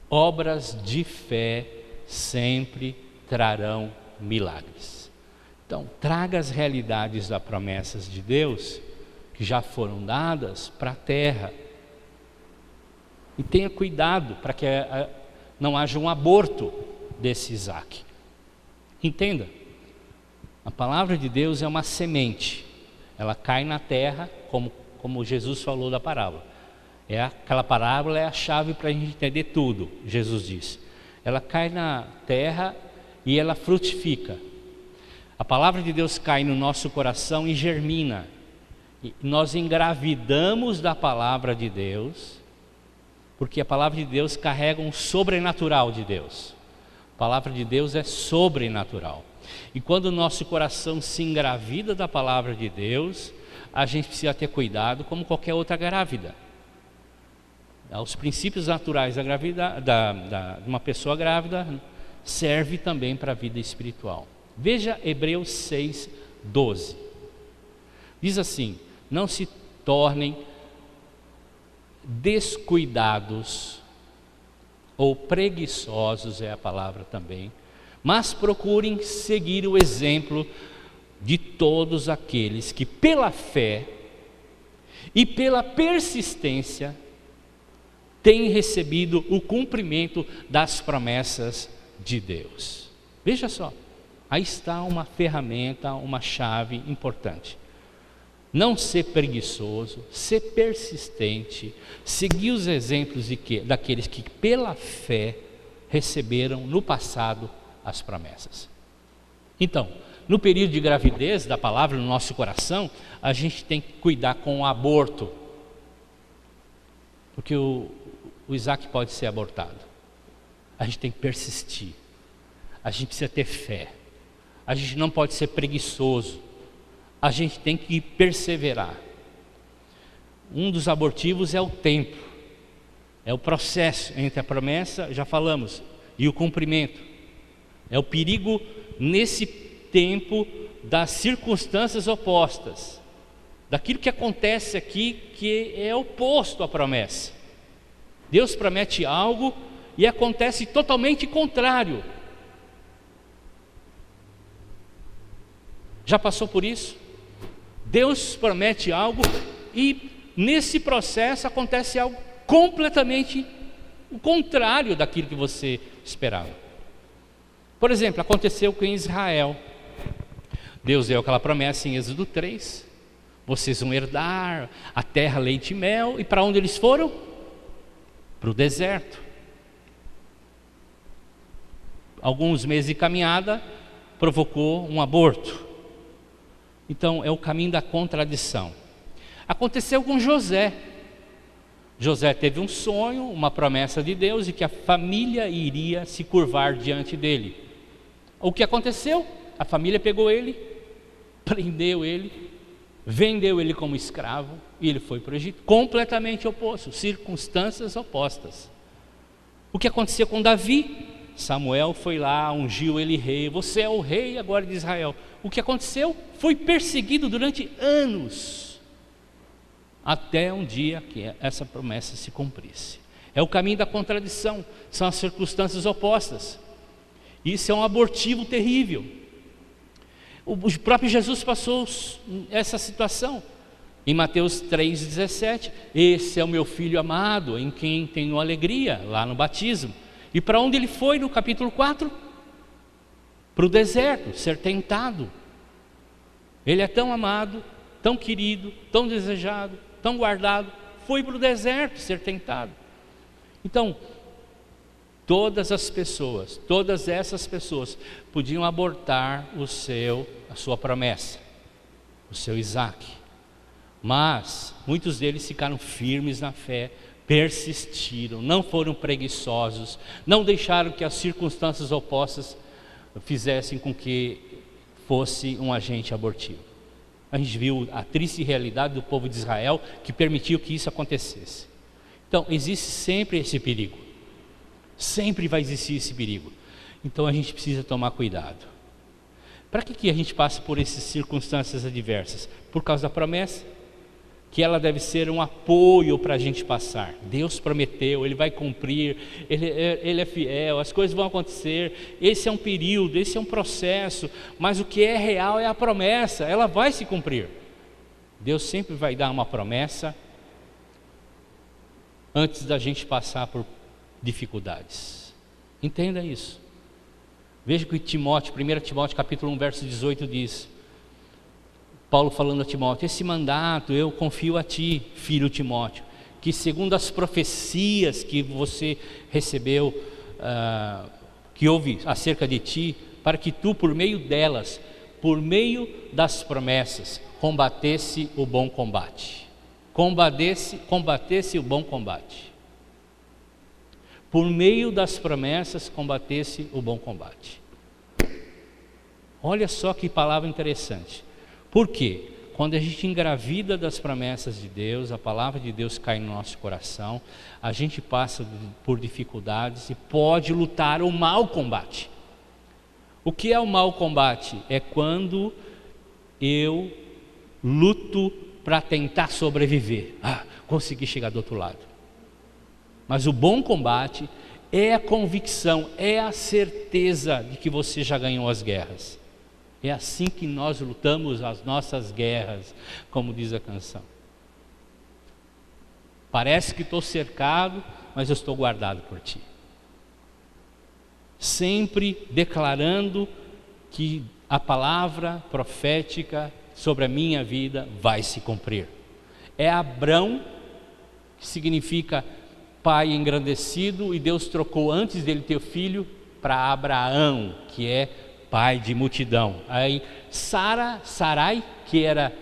Obras de fé sempre trarão milagres. Então, traga as realidades das promessas de Deus, que já foram dadas, para a terra. E tenha cuidado para que não haja um aborto desse Isaac. Entenda, a palavra de Deus é uma semente. Ela cai na terra, como Jesus falou da parábola. Aquela parábola é a chave para a gente entender tudo, Jesus disse. Ela cai na terra e ela frutifica. A palavra de Deus cai no nosso coração e germina. E nós engravidamos da palavra de Deus, porque a palavra de Deus carrega um sobrenatural de Deus. A palavra de Deus é sobrenatural. E quando o nosso coração se engravida da palavra de Deus, a gente precisa ter cuidado como qualquer outra grávida. Os princípios naturais da gravidez, de uma pessoa grávida serve também para a vida espiritual. Veja Hebreus 6:12. Diz assim: não se tornem descuidados ou preguiçosos, é a palavra também, mas procurem seguir o exemplo de todos aqueles que pela fé e pela persistência têm recebido o cumprimento das promessas de Deus. Veja só, aí está uma ferramenta, uma chave importante. Não ser preguiçoso, ser persistente, seguir os exemplos daqueles que pela fé receberam no passado as promessas. Então, no período de gravidez da palavra no nosso coração, a gente tem que cuidar com o aborto, porque o Isaac pode ser abortado. A gente tem que persistir, a gente precisa ter fé, a gente não pode ser preguiçoso, a gente tem que perseverar. Um dos abortivos é o tempo, é o processo entre a promessa, já falamos, e o cumprimento. É o perigo nesse tempo das circunstâncias opostas, daquilo que acontece aqui que é oposto à promessa. Deus promete algo e acontece totalmente contrário. Já passou por isso? Deus promete algo e nesse processo acontece algo completamente o contrário daquilo que você esperava. Por exemplo, aconteceu com Israel. Deus deu aquela promessa em Êxodo 3: vocês vão herdar a terra leite e mel. E para onde eles foram? Para o deserto. Alguns meses de caminhada provocou um aborto. Então é o caminho da contradição. Aconteceu com José. José teve um sonho, uma promessa de Deus, e que a família iria se curvar diante dele. O que aconteceu? A família pegou ele, prendeu ele, vendeu ele como escravo, e ele foi para o Egito. Completamente oposto, circunstâncias opostas. O que aconteceu com Davi? Samuel foi lá, ungiu ele rei. Você é o rei agora de Israel. O que aconteceu? Foi perseguido durante anos, até um dia que essa promessa se cumprisse. É o caminho da contradição, são as circunstâncias opostas. Isso é um abortivo terrível. O próprio Jesus passou essa situação. Em Mateus 3,17, esse é o meu filho amado, em quem tenho alegria, lá no batismo. E para onde ele foi no capítulo 4? Para o deserto, ser tentado. Ele é tão amado, tão querido, tão desejado, tão guardado, foi para o deserto ser tentado. Então, todas essas pessoas podiam abortar a sua promessa, o seu Isaac. Mas muitos deles ficaram firmes na fé, persistiram, não foram preguiçosos, não deixaram que as circunstâncias opostas fizessem com que fosse um agente abortivo. A gente viu a triste realidade do povo de Israel que permitiu que isso acontecesse. Então, existe sempre esse perigo. Sempre vai existir esse perigo. Então, a gente precisa tomar cuidado. Para que a gente passa por essas circunstâncias adversas? Por causa da promessa, que ela deve ser um apoio para a gente passar. Deus prometeu, Ele vai cumprir, Ele é fiel, as coisas vão acontecer. Esse é um período, esse é um processo, mas o que é real é a promessa, ela vai se cumprir. Deus sempre vai dar uma promessa antes da gente passar por dificuldades. Entenda isso. Veja que Timóteo, 1 Timóteo capítulo 1, verso 18 diz, Paulo falando a Timóteo: esse mandato eu confio a ti, filho Timóteo, que segundo as profecias que você recebeu, que houve acerca de ti, para que tu por meio delas, por meio das promessas, combatesse o bom combate. Combatesse o bom combate. Por meio das promessas, combatesse o bom combate. Olha só que palavra interessante. Por quê? Quando a gente engravida das promessas de Deus, a palavra de Deus cai no nosso coração, a gente passa por dificuldades e pode lutar o mau combate. O que é o mau combate? É quando eu luto para tentar sobreviver. Consegui chegar do outro lado. Mas o bom combate é a convicção, é a certeza de que você já ganhou as guerras. É assim que nós lutamos as nossas guerras, como diz a canção. Parece que estou cercado, mas eu estou guardado por ti. Sempre declarando que a palavra profética sobre a minha vida vai se cumprir. É Abrão, que significa pai engrandecido, e Deus trocou antes dele ter filho para Abraão, que é pai de multidão. Aí Sarai, que era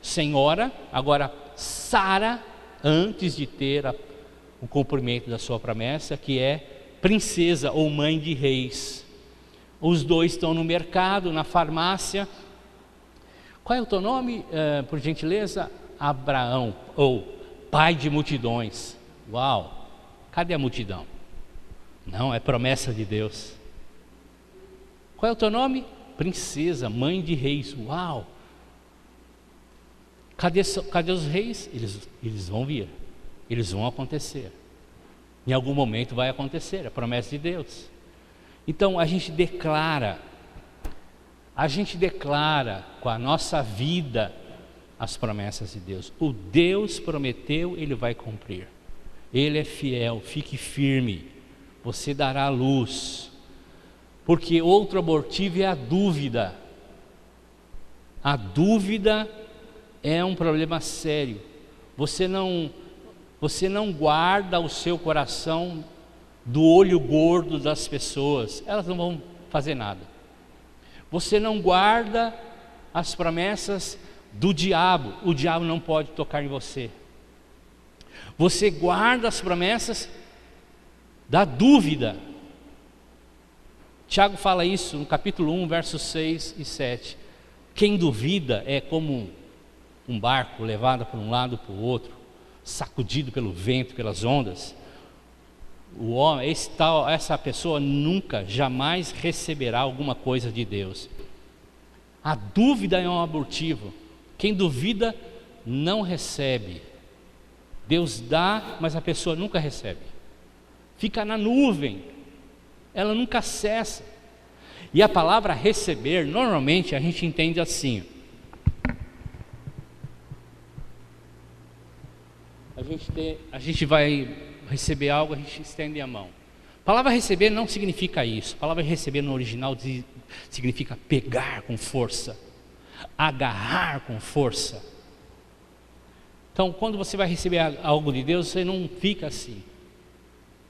senhora, agora Sara, antes de ter o cumprimento da sua promessa, que é princesa ou mãe de reis. Os dois estão no mercado, na farmácia. Qual é o teu nome, por gentileza? Abraão, ou pai de multidões. Uau! Cadê a multidão? Não, é promessa de Deus. Qual é o teu nome? Princesa, mãe de reis. Uau! Cadê os reis? Eles vão vir, eles vão acontecer. Em algum momento vai acontecer, é promessa de Deus. Então a gente declara com a nossa vida as promessas de Deus. O Deus prometeu, Ele vai cumprir. Ele é fiel, fique firme, você dará a luz. Porque outro abortivo é a dúvida. A dúvida é um problema sério. Você não guarda o seu coração do olho gordo das pessoas, elas não vão fazer nada. Você não guarda as promessas do diabo, o diabo não pode tocar em você. Você guarda as promessas da dúvida. Tiago fala isso no capítulo 1, versos 6 e 7. Quem duvida é como um barco levado para um lado para o outro, sacudido pelo vento, pelas ondas. O homem, essa pessoa nunca, jamais receberá alguma coisa de Deus. A dúvida é um abortivo. Quem duvida não recebe. Deus dá, mas a pessoa nunca recebe. Fica na nuvem, ela nunca cessa. E a palavra receber, normalmente a gente entende assim. A gente vai receber algo, a gente estende a mão. A palavra receber não significa isso. A palavra receber no original significa pegar com força, agarrar com força. Então, quando você vai receber algo de Deus, você não fica assim,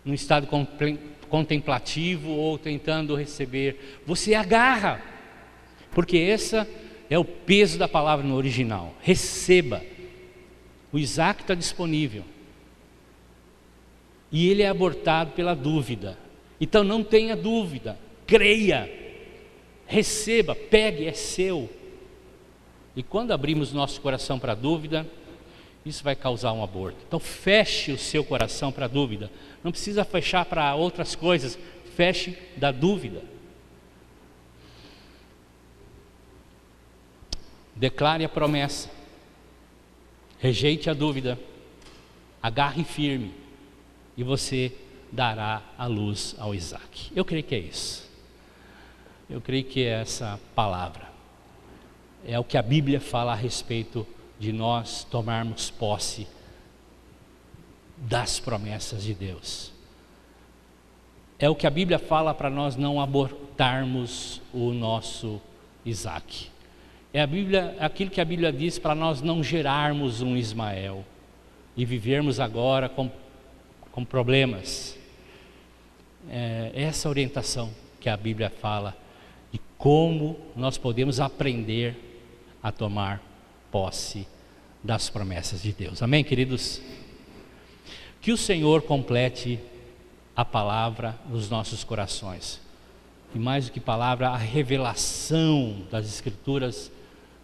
num estado contemplativo ou tentando receber. Você agarra, porque esse é o peso da palavra no original. Receba. O Isaac está disponível. E ele é abortado pela dúvida. Então não tenha dúvida, creia, receba, pegue, é seu. E quando abrimos nosso coração para a dúvida, isso vai causar um aborto. Então feche o seu coração para a dúvida. Não precisa fechar para outras coisas, feche da dúvida. declare a promessa, rejeite a dúvida, agarre firme e você dará a luz ao Isaac. Eu creio que é isso. Eu creio que é essa palavra. É o que a Bíblia fala a respeito de nós tomarmos posse das promessas de Deus. É o que a Bíblia fala para nós não abortarmos o nosso Isaac. É aquilo que a Bíblia diz para nós não gerarmos um Ismael e vivermos agora com problemas. É essa orientação que a Bíblia fala de como nós podemos aprender a tomar posse das promessas de Deus. Amém, queridos? Que o Senhor complete a palavra nos nossos corações. E mais do que palavra, a revelação das Escrituras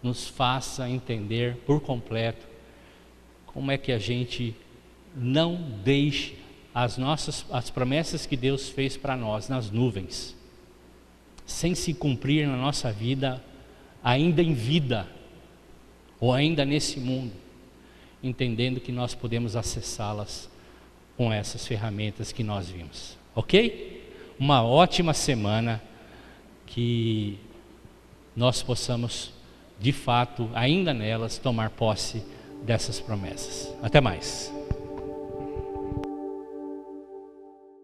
nos faça entender por completo como é que a gente não deixe as promessas que Deus fez para nós nas nuvens, sem se cumprir na nossa vida, ainda em vida, ou ainda nesse mundo, entendendo que nós podemos acessá-las com essas ferramentas que nós vimos, ok? Uma ótima semana, que nós possamos, de fato, ainda nelas, tomar posse dessas promessas. Até mais.